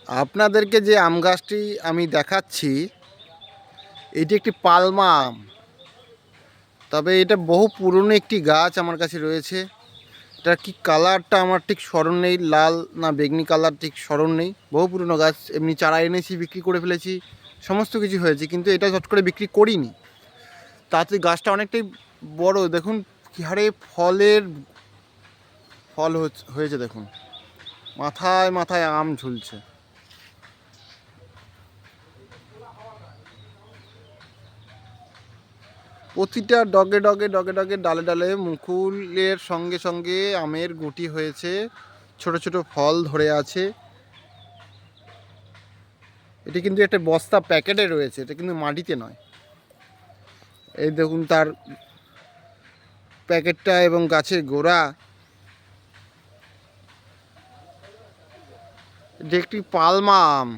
আপনাদেরকে যে আম গাছটি আমি দেখাচ্ছি, এটি একটি পালমা আম। তবে এটা বহু পুরনো একটি গাছ আমার কাছে রয়েছে। এটা কি কালারটা আমার ঠিক স্মরণ নেই, লাল না বেগনি কালার ঠিক স্মরণ নেই। বহু পুরনো গাছ, এমনি চারা এনেছি, বিক্রি করে ফেলেছি, সমস্ত কিছু হয়েছে, কিন্তু এটা চট করে বিক্রি করিনি। তাতে গাছটা অনেকটাই বড়, দেখুন কি হারে ফল হয়েছে দেখুন, মাথায় মাথায় আম ঝুলছে। প্রতিটা ডগে ডগে ডগে ডগে ডালে ডালে মুকুলের সঙ্গে সঙ্গে আমের গুটি হয়েছে, ছোট ছোট ফল ধরে আছে। এটি কিন্তু একটা বস্তা প্যাকেটে রয়েছে, এটা কিন্তু মাটিতে নয়। এই দেখুন তার প্যাকেটটা এবং গাছের গোড়া। এটি একটি পালমা আম।